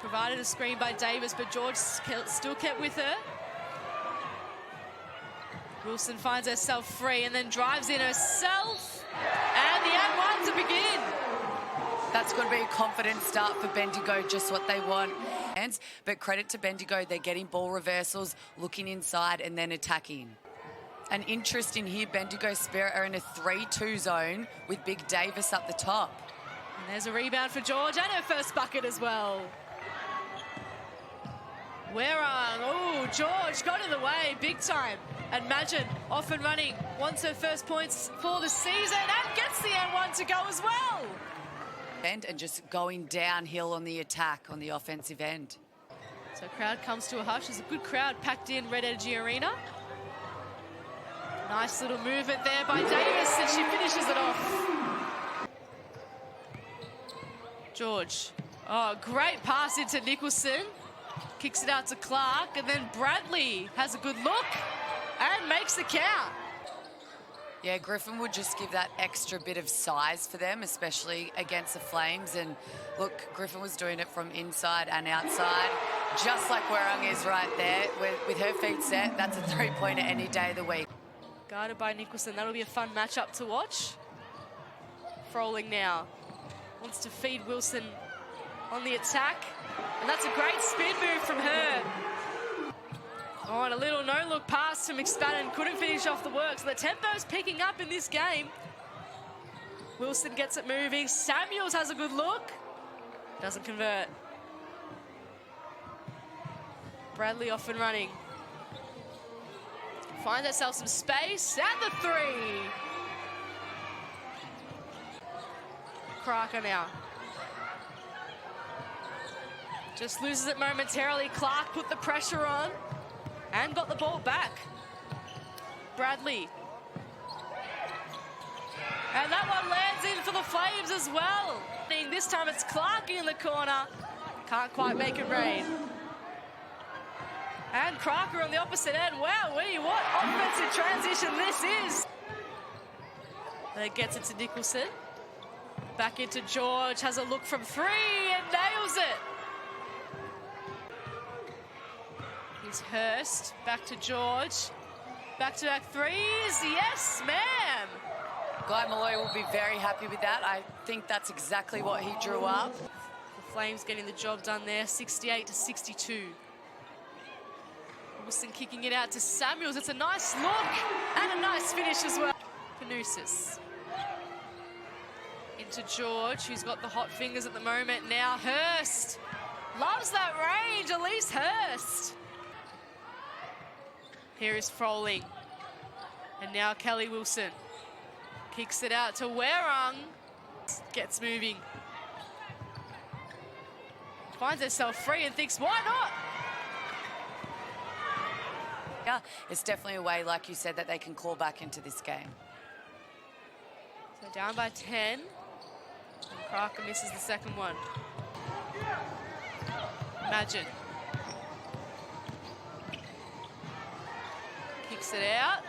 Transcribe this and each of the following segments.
Provided a screen by Davis, but George still kept with her. Wilson finds herself free and then drives in herself. And the and one to begin. That's going to be a confident start for Bendigo, just what they want. But credit to Bendigo, they're getting ball reversals, looking inside and then attacking. An interest in here, Bendigo Spirit are in a 3-2 zone with Big Davis up the top. And there's a rebound for George and her first bucket as well. Werang, oh, George got in the way big time. And Magin off and running, wants her first points for the season and gets the N1 to go as well. And just going downhill on the attack on the offensive end. So crowd comes to a hush. There's a good crowd packed in Red Energy Arena. Nice little movement there by Davis and she finishes it off. George, oh, great pass into Nicholson. Kicks it out to Clark and then Bradley has a good look and makes the count. Yeah, Griffin would just give that extra bit of size for them, especially against the Flames. And look, Griffin was doing it from inside and outside, just like Werang is right there. With her feet set, that's a three-pointer any day of the week. Guarded by Nicholson. That'll be a fun matchup to watch. Froling now. Wants to feed Wilson on the attack. And that's a great spin move from her. Oh, and a little no-look pass to McSpadden. Couldn't finish off the work. So the tempo's picking up in this game. Wilson gets it moving. Samuels has a good look. Doesn't convert. Bradley off and running. Finds herself some space. And the three. Crocker now. Just loses it momentarily. Clark put the pressure on. And got the ball back. Bradley. And that one lands in for the Flames as well. This time it's Clark in the corner. Can't quite make it rain. And Crocker on the opposite end. Wowee, what offensive transition this is. And it gets it to Nicholson. Back into George. Has a look from three and nails it. Here's Hurst, back to George. Back-to-back threes, yes, ma'am. Guy Malloy will be very happy with that. I think that's exactly what he drew up. The Flames getting the job done there, 68-62. Wilson kicking it out to Samuels. It's a nice look and a nice finish as well. Canusis. Into George, who's got the hot fingers at the moment. Now Hurst. Loves that range, Elise Hurst. Here is Froling. And now Kelly Wilson. Kicks it out to Werang. Gets moving. Finds herself free and thinks, why not? Yeah, it's definitely a way, like you said, that they can claw back into this game. So down by 10. And Crocker misses the second one. Magin. Kicks it out.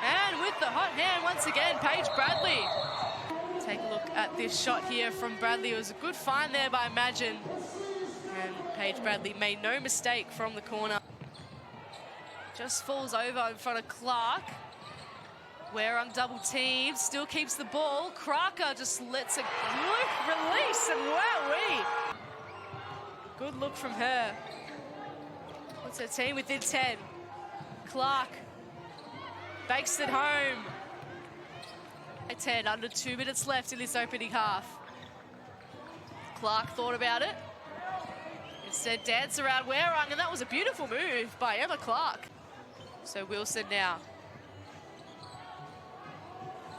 And with the hot hand once again, Paige Bradley. Take a look at this shot here from Bradley. It was a good find there by Magin. And Paige Bradley made no mistake from the corner. Just falls over in front of Clark. Werang double teamed, still keeps the ball. Crocker just lets it release and wowee. Good look from her. What's her team within 10? Clark bakes it home. At 10, under 2 minutes left in this opening half. Clark thought about it. Instead, dance around Werang, and that was a beautiful move by Emma Clark. So Wilson now.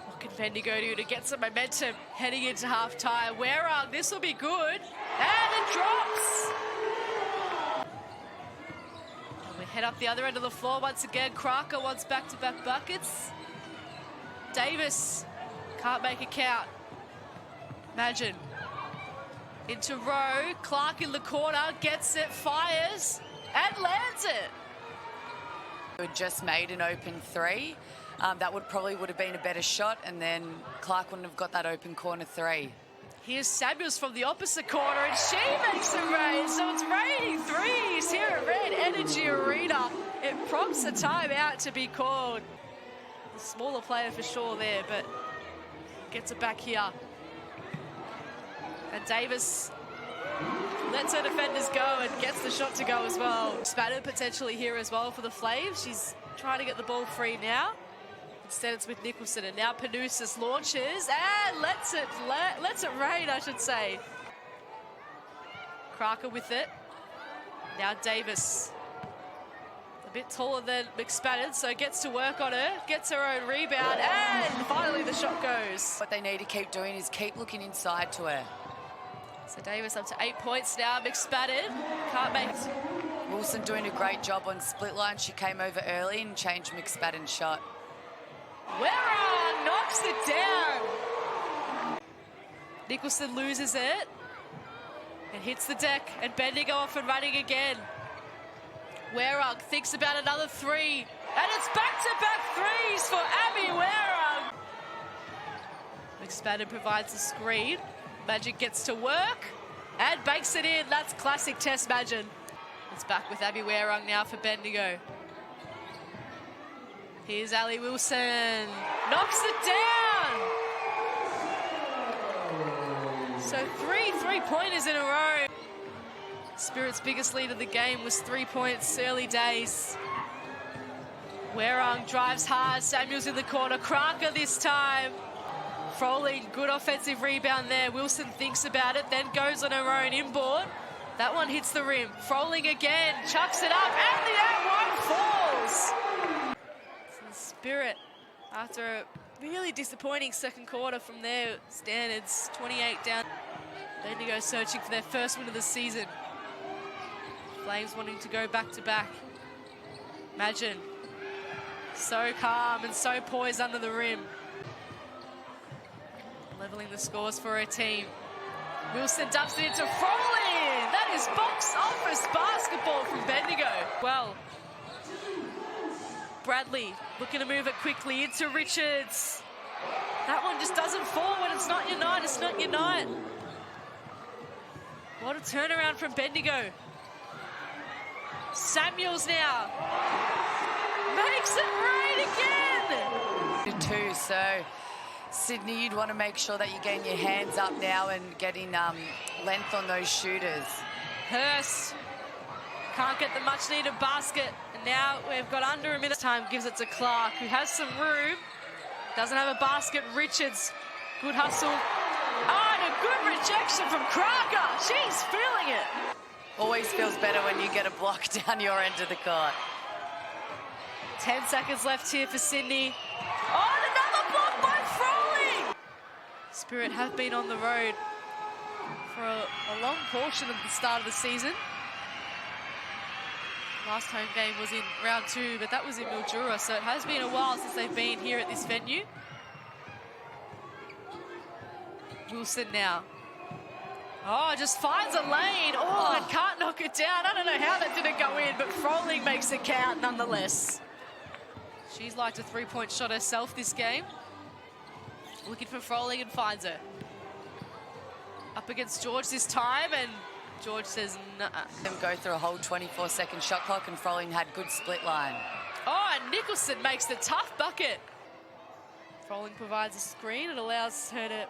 What can Bendigo do to get some momentum heading into half-time? Werang, this will be good. And it drops. And we head up the other end of the floor once again. Crocker wants back-to-back buckets. Davis can't make it count. Magin into row. Clark in the corner, gets it, fires, and lands it. Had just made an open three. That would have been a better shot, and then Clark wouldn't have got that open corner three. Here's Samuels from the opposite corner, and she makes it rain. So it's Energy Arena. It prompts a timeout to be called. The smaller player for sure there, but gets it back here. And Davis lets her defenders go and gets the shot to go as well. Spattered potentially here as well for the Flames. She's trying to get the ball free now. Instead it's with Nicholson, and now Panusis launches and lets it rain, I should say. Kraker with it. Now Davis. A bit taller than McSpadden, so gets to work on her, gets her own rebound, and finally the shot goes. What they need to keep doing is keep looking inside to her. So Davis up to 8 points now. McSpadden can't make it. Wilson doing a great job on split line. She came over early and changed McSpadden's shot. Werra knocks it down. Nicholson loses it and hits the deck, and Bendigo off and running again. Werra thinks about another three, and it's back-to-back threes for Abby Werra. McSpadden provides the screen. Magic gets to work and banks it in. That's classic Tess Magin. It's back with Abby Werra now for Bendigo. Here's Ali Wilson. Knocks it down. So three-pointers in a row. Spirit's biggest lead of the game was 3 points, early days. Werra drives hard. Samuels in the corner. Kraker this time. Froling, good offensive rebound there. Wilson thinks about it, then goes on her own inboard. That one hits the rim. Froling again, chucks it up, and the and one falls. So Spirit, after a really disappointing second quarter from their standards, 28 down. Bendigo searching for their first win of the season. Flames wanting to go back-to-back. Imagine, so calm and so poised under the rim. Leveling the scores for her team. Wilson dumps it into Froling. That is box office basketball from Bendigo. Well, Bradley looking to move it quickly into Richards. That one just doesn't fall when it's not your night. It's not your night. What a turnaround from Bendigo. Samuels now. Makes it right again. Two, so Sydney, you'd want to make sure that you're getting your hands up now and getting length on those shooters. Hurst can't get the much-needed basket. And now we've got under a minute. Time gives it to Clark, who has some room. Doesn't have a basket. Richards, good hustle. Oh, and a good rejection from Kraker. She's feeling it. Always feels better when you get a block down your end of the court. 10 seconds left here for Sydney. Oh, and another block by Froling. Spirit have been on the road for a long portion of the start of the season. Last home game was in round 2, but that was in Mildura, so it has been a while since they've been here at this venue. Wilson now. Oh, just finds a lane. Oh, and can't knock it down. I don't know how that didn't go in, but Froling makes it count nonetheless. She's liked a three-point shot herself this game. Looking for Froling and finds her. Up against George this time, and George says, nah. Them go through a whole 24-second shot clock, and Froling had good split line. Oh, and Nicholson makes the tough bucket. Froling provides a screen. It allows her to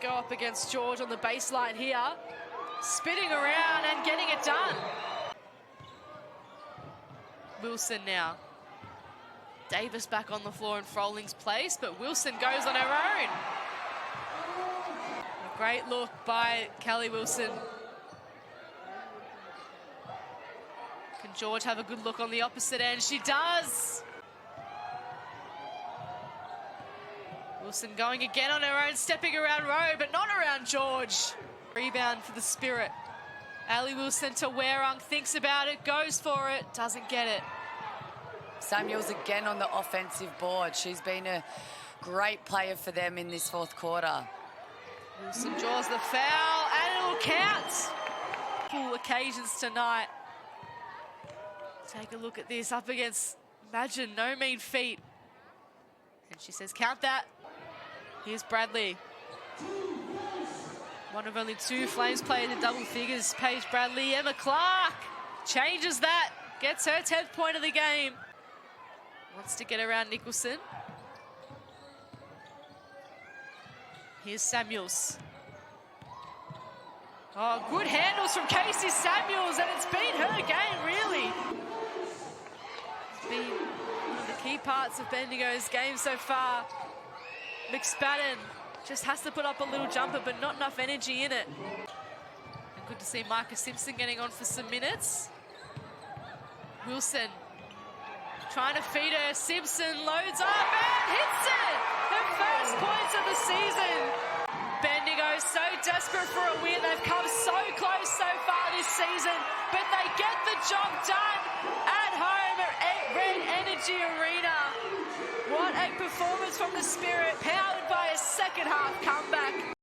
go up against George on the baseline here. Spinning around and getting it done. Wilson now. Davis back on the floor in Froling's place, but Wilson goes on her own. A great look by Kelly Wilson. Can George have a good look on the opposite end? She does. Wilson going again on her own, stepping around Rowe, but not around George. Rebound for the Spirit. Ali Wilson to Werung, thinks about it, goes for it, doesn't get it. Samuels again on the offensive board. She's been a great player for them in this fourth quarter. Wilson draws the foul, and it'll count. Full occasions tonight. Take a look at this, up against Magin, no mean feat. And she says, count that. Here's Bradley. One of only two Flames players in double figures. Paige Bradley. Emma Clark changes that. Gets her 10th point of the game. Wants to get around Nicholson. Here's Samuels. Oh, good handles from Casey Samuels, and it's been her game, really. It's been one of the key parts of Bendigo's game so far. McSpadden just has to put up a little jumper, but not enough energy in it. And good to see Micah Simpson getting on for some minutes. Wilson trying to feed her. Simpson loads up and hits it! Her first points of the season. Bendigo so desperate for a win. They've come so close so far this season, but they get the job done at home at Red Energy Arena. What a performance from the Spirit, powered by a second half comeback.